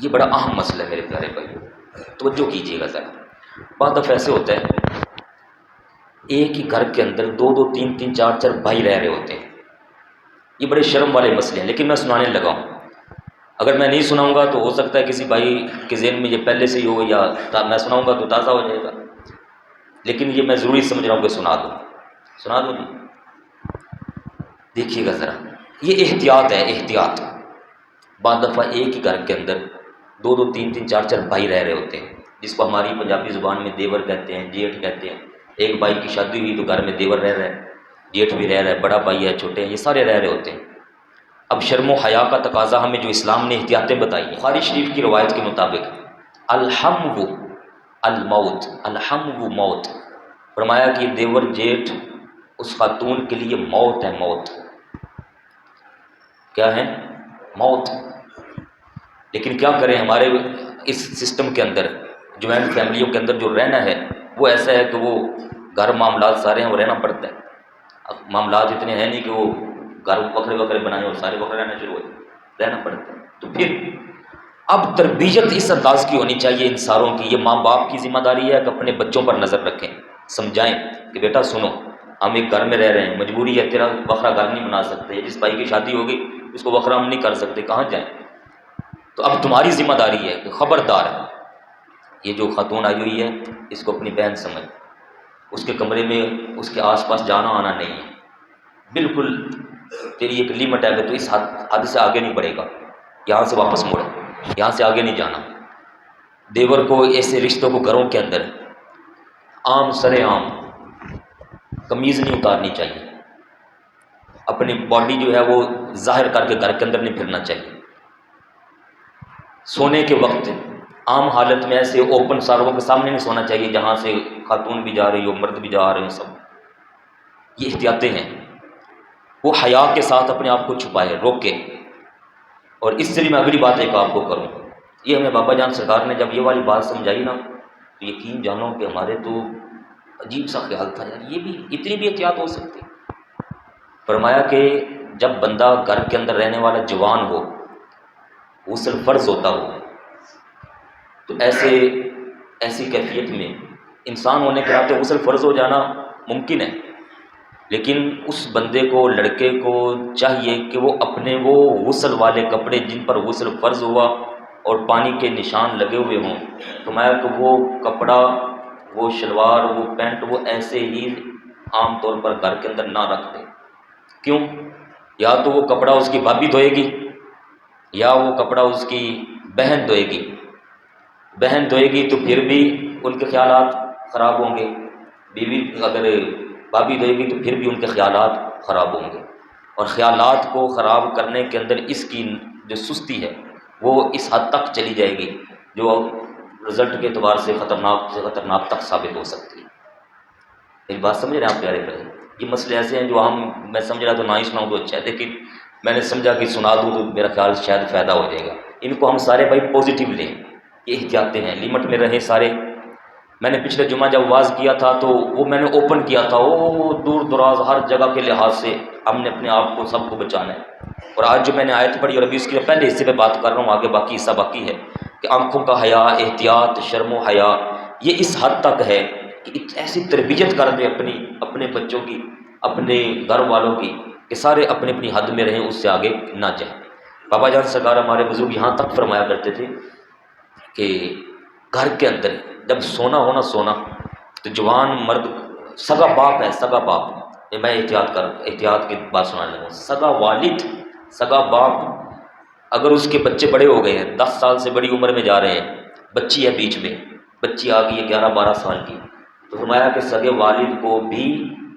یہ بڑا اہم مسئلہ ہے میرے پیارے بھائی، توجہ کیجیے گا ذرا۔ بعض دفعہ ایسے ہوتا ہے ایک ہی گھر کے اندر دو دو تین تین چار چار بھائی رہ رہے ہوتے ہیں، یہ بڑے شرم والے مسئلے ہیں، لیکن میں سنانے لگا ہوں۔ اگر میں نہیں سناؤں گا تو ہو سکتا ہے کسی بھائی کے ذہن میں یہ پہلے سے ہی ہو، یا میں سناؤں گا تو تازہ ہو جائے گا، لیکن یہ میں ضروری سمجھ رہا ہوں کہ سنا دوں جی۔ دیکھیے گا ذرا، یہ احتیاط ہے، احتیاط۔ بعض دفعہ ایک ہی گھر کے اندر دو دو تین تین چار چار بھائی رہ رہے ہوتے ہیں، جس کو ہماری پنجابی زبان میں دیور کہتے ہیں، جیٹھ کہتے ہیں۔ ایک بھائی کی شادی ہوئی تو گھر میں دیور رہ رہا ہے، جیٹھ بھی رہ رہا ہے، بڑا بھائی ہے، چھوٹے ہیں، یہ سارے رہ رہے ہوتے ہیں۔ اب شرم و حیا کا تقاضا ہمیں جو اسلام نے احتیاطیں بتائی ہیں، بخاری شریف کی روایت کے مطابق الحمو الموت، الحمو موت، فرمایا کہ دیور جیٹھ اس خاتون کے لیے موت ہے، موت کیا ہے؟ موت۔ لیکن کیا کریں، ہمارے اس سسٹم کے اندر، جوائنٹ فیملیوں کے اندر جو رہنا ہے وہ ایسا ہے کہ وہ گھر معاملات سارے ہیں، وہ رہنا پڑتا ہے۔ اب معاملات اتنے ہیں نہیں کہ وہ گھر بکرے بکرے بنائے اور سارے بکرے رہنا شروع ہوئے، رہنا پڑتا ہے۔ تو پھر اب تربیت اس انداز کی ہونی چاہیے ان ساروں کی، یہ ماں باپ کی ذمہ داری ہے کہ اپنے بچوں پر نظر رکھیں، سمجھائیں کہ بیٹا سنو، ہم ایک گھر میں رہ رہے ہیں، مجبوری ہے، تیرا بکرا گھر نہیں بنا سکتے، جس بھائی کی شادی ہوگی اس کو بکرا ہم نہیں کر سکتے، کہاں جائیں؟ تو اب تمہاری ذمہ داری ہے کہ خبردار، یہ جو خاتون آئی ہوئی ہے اس کو اپنی بہن سمجھ، اس کے کمرے میں اس کے آس پاس جانا آنا نہیں ہے، بالکل تیری ایک لیمٹ ہے کہ تو اس حد سے آگے نہیں بڑھے گا، یہاں سے واپس مڑ، یہاں سے آگے نہیں جانا۔ دیور کو ایسے رشتوں کو گھروں کے اندر عام سر عام قمیض نہیں اتارنی چاہیے، اپنی باڈی جو ہے وہ ظاہر کر کے گھر کے اندر نہیں پھرنا چاہیے۔ سونے کے وقت عام حالت میں ایسے اوپن ساروں کے سامنے نہیں سونا چاہیے جہاں سے خاتون بھی جا رہی ہو، مرد بھی جا رہے ہو، سب یہ احتیاطیں ہیں۔ وہ حیا کے ساتھ اپنے آپ کو چھپائے، روکے۔ اور اس سے بھی میں اگلی بات ایک آپ کو کروں، یہ ہمیں بابا جان سرکار نے جب یہ والی بات سمجھائی نا تو یقین جانو کہ ہمارے تو عجیب سا خیال تھا، یار یہ بھی اتنی بھی احتیاط ہو سکتی۔ فرمایا کہ جب بندہ گھر کے اندر رہنے والا جوان ہو، غسل فرض ہوتا ہو، تو ایسی کیفیت میں انسان ہونے کے ناطے غسل فرض ہو جانا ممکن ہے، لیکن اس بندے کو، لڑکے کو چاہیے کہ وہ اپنے وہ غسل والے کپڑے جن پر غسل فرض ہوا اور پانی کے نشان لگے ہوئے ہوں، فرمایا کہ وہ کپڑا، وہ شلوار، وہ پینٹ، وہ ایسے ہی عام طور پر گھر کے اندر نہ رکھ دے۔ کیوں؟ یا تو وہ کپڑا اس کی بھابھی دھوئے گی، یا وہ کپڑا اس کی بہن دھوئے گی۔ بہن دھوئے گی تو پھر بھی ان کے خیالات خراب ہوں گے، بیوی اگر بھابھی دھوئے گی تو پھر بھی ان کے خیالات خراب ہوں گے، اور خیالات کو خراب کرنے کے اندر اس کی جو سستی ہے وہ اس حد تک چلی جائے گی جو رزلٹ کے اعتبار سے خطرناک تک ثابت ہو سکتی ہے۔ ایک بات سمجھ رہے ہیں آپ پیارے بھائی؟ یہ مسئلے ایسے ہیں جو میں سمجھ رہا تو نہ ہی سناؤں تو اچھا ہے، لیکن میں نے سمجھا کہ سنا دوں تو میرا خیال شاید فائدہ ہو جائے گا۔ ان کو ہم سارے بھائی پازیٹیو لیں، یہ احتیاطیں ہیں، لمٹ میں رہیں سارے۔ میں نے پچھلے جمعہ جب واز کیا تھا تو وہ میں نے اوپن کیا تھا، وہ دور دراز ہر جگہ کے لحاظ سے ہم نے اپنے آپ کو سب کو بچانا ہے۔ اور آج جو میں نے آیت پڑھی اور ابھی اس کے پہلے حصے پہ بات کر رہا ہوں، آگے باقی حصہ باقی ہے کہ آنکھوں کا حیا، احتیاط، شرم و حیا یہ اس حد تک ہے کہ ایسی تربیت کر دے اپنے بچوں کی، اپنے گھر والوں کی، کہ سارے اپنی اپنی حد میں رہیں، اس سے آگے نہ جائیں۔ بابا جان سرکار ہمارے بزرگ یہاں تک فرمایا کرتے تھے کہ گھر کے اندر جب سونا ہونا سونا تو جوان مرد، سگا باپ ہے، سگا باپ، میں احتیاط کی بات سنانے لگا، سگا والد، سگا باپ، اگر اس کے بچے بڑے ہو گئے ہیں، 10 سال سے بڑی عمر میں جا رہے ہیں، بچی ہے بیچ میں، بچی آ گئی ہے 11-12 سال کی، تو فرمایا کہ سگے والد کو بھی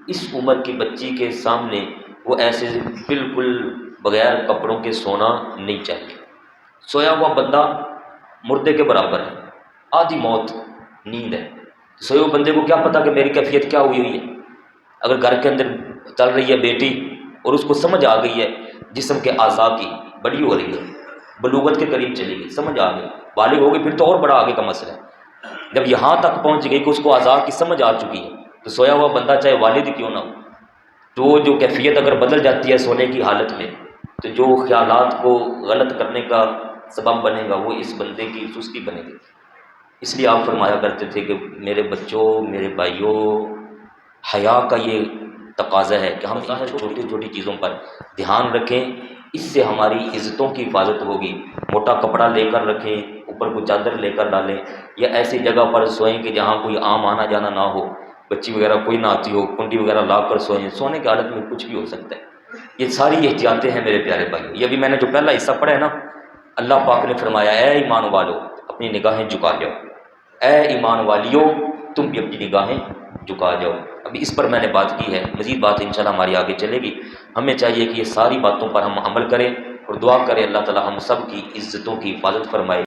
اس عمر کی بچی کے سامنے وہ ایسے بالکل بغیر کپڑوں کے سونا نہیں چاہیے۔ سویا ہوا بندہ مردے کے برابر ہے، آدھی موت نیند ہے۔ سوئے ہوئے بندے کو کیا پتا کہ میری کیفیت کیا ہوئی ہے؟ اگر گھر کے اندر چل رہی ہے بیٹی اور اس کو سمجھ آ گئی ہے جسم کے اعضاء کی، بڑی ہو رہی ہے، بلوغت کے قریب چلی گئی، سمجھ آ گئی، بالغ ہو گئی، پھر تو اور بڑا آگے کا مسئلہ ہے۔ جب یہاں تک پہنچ گئی کہ اس کو اعضاء کی سمجھ آ چکی ہے، تو سویا ہوا بندہ چاہے والد کیوں نہ ہو، تو وہ جو کیفیت اگر بدل جاتی ہے سونے کی حالت میں، تو جو خیالات کو غلط کرنے کا سبب بنے گا وہ اس بندے کی سستی بنے گی۔ اس لیے آپ فرمایا کرتے تھے کہ میرے بچوں، میرے بھائیوں، حیا کا یہ تقاضا ہے کہ ہم چھوٹی چھوٹی چیزوں پر دھیان رکھیں، اس سے ہماری عزتوں کی حفاظت ہوگی۔ موٹا کپڑا لے کر رکھیں، اوپر کوئی چادر لے کر ڈالیں، یا ایسی جگہ پر سوئیں کہ جہاں کوئی عام آنا جانا نہ ہو، بچی وغیرہ کوئی نہ آتی ہو، کنڈی وغیرہ لا کر سوئیں۔ سونے کی حالت میں کچھ بھی ہو سکتا ہے۔ یہ ساری احتیاطیں ہیں میرے پیارے بھائیو۔ یہ ابھی میں نے جو پہلا حصہ پڑھا ہے نا، اللہ پاک نے فرمایا اے ایمان والو اپنی نگاہیں جھکا جاؤ، اے ایمان والیو تم بھی اپنی نگاہیں جھکا جاؤ۔ ابھی اس پر میں نے بات کی ہے، مزید بات انشاءاللہ ہماری آگے چلے گی۔ ہمیں چاہیے کہ یہ ساری باتوں پر ہم عمل کریں اور دعا کریں اللہ تعالی ہم سب کی عزتوں کی حفاظت فرمائے۔